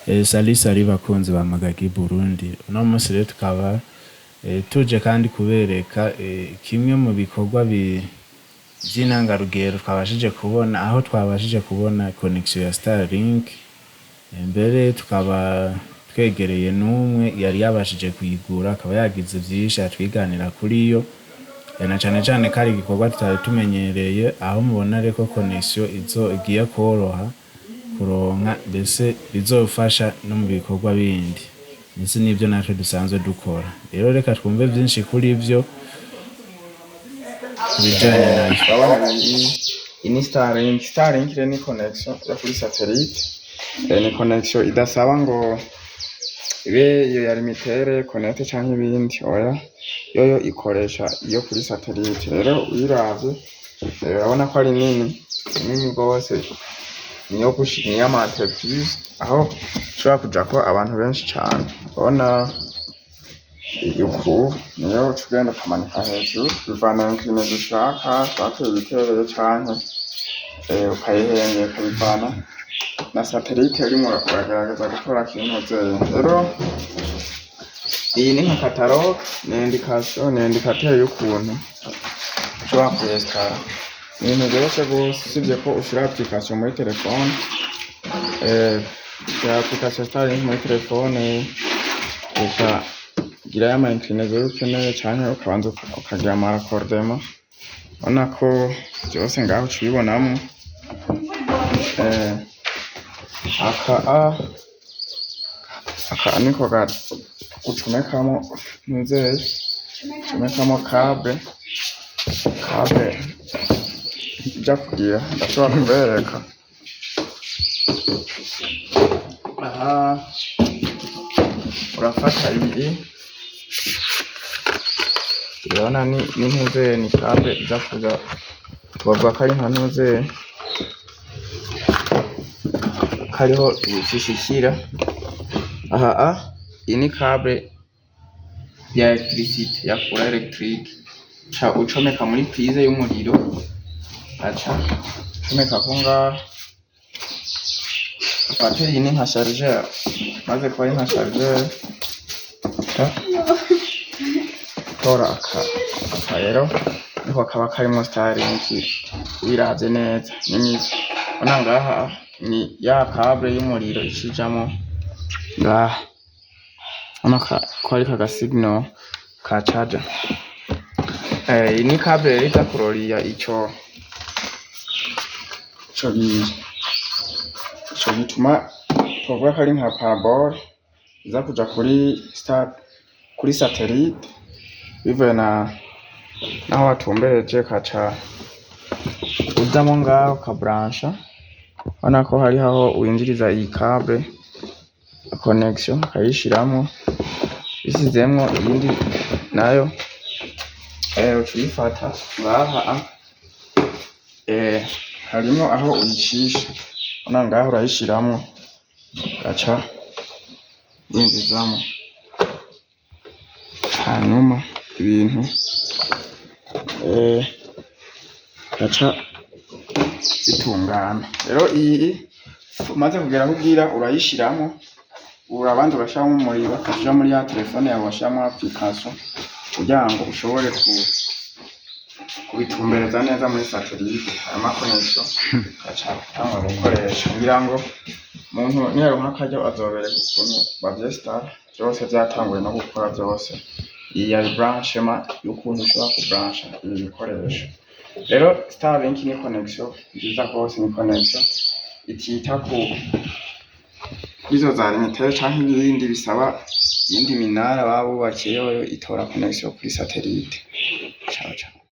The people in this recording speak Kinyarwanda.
Sali bakunzi ba Magagi Burundi, uno munsi rero tukaba tuje kandi kubereka kimwe mu bikorwa vy'intangarugero twabashije kubona, aho twabashije kubona connection ya Starlink. Mbere tukaba twegereye n'umwe yari yabashije kuyigura, akaba yagize vyinshi atwiganira kuri yo, na cane cane kari igikorwa tutari tumenyereye, aho mubona reko connection igiye koroha kuronka, mbese bizofasha no mu bikorwa bindi, ndetse n'ivyo natwe dusanzwe dukora. Rero reka twumve vyinshi kuri ivyo kubijanye nayo. Ini Starlink ni connection ya kuri satellite, ni connection idasaba ngo ibe iyo ya limitere connect canke ibindi, oya yoyo ikoresha iyo kuri satellite. Rero uyiravye urabona ko ari nini gose, niyo gushimya amatevize, aho ushobora kuja ko abantu benshi cane. Urabona yuko niyo tugenda kumanika hejuru, bivana n'ikintu dushaka ibiterere canke ukayihengera ukabivana na satellite urimo uragerageza gukora kintu. Rero iyi ni nka catalogue, ni indicateur y'ukuntu ushobora kuyesitara. Ni ibintu byoroshye gose, usibye ko ushira application muri telefone, ya application Starlink muri telefone, ukagira ama inclinaison ukeneye canke ukabanza ukagira ama raccordement. Urabona ko byose ngaho tubibonamo. Aka niko ucomekamo cable ija kugira, ndashobora kubereka. Aha urafata iyi, urabona ni cable ija kuja, tubavuga ko ari nka kariho ibishishikira. Aha iyi ni cable ya electricity, ya courant electrique, cha ucomeka muri prise y'umuriro, aca ucomeka ko ngaho. Bateri ni nka chargeur, maze kuba ari nka chargeur, tora aka rero niko kaba karimo Starlink. Biravye neza n'imizi, urabona ngaha ni ya cable y'umuriro icijamo ngaha, urabona ko ari ka signal ka charger. Iyi ni cable ita kuroriya ico bituma tuvuga ko ari nka parabole iza kuja kuri satellite, bivuye naho watumbereje kaca ujamo ngaho ukabrancha. Urabona ko hari aho winjiriza iyi cable connection, ukayishiramo, bisizemwo iyindi nayo ucuyifata ngaha. Harimo aho uyicisha, urabona ngaho urayishiramo, gaca yinjizamo, hanyuma ibintu gaca bitungana. Rero iyi umaze kugera aho ugira urayishiramo, urabanza urashiramo umuriro, ukashira muri ya telefone yawe, washiramo application kugira ngo ushobore kubitumbereza neza muri satellite. Hanyuma connection gaca utangura gukoresha, kugira ngo umuntu niyaronka akaryo azobereka ukuntu bavyesitara. Vyose vyatanguye no gukora vyose. Iyi yari branchement y'ukuntu ushobora kubrancha ibi bikoresho. Rero Starlink ni connection nziza gose, ni connection itita izo za limitere canke ibindi bisaba iyindi minara baba bubakiye, yoyo itora connection kuri satellite. Ciao ciao.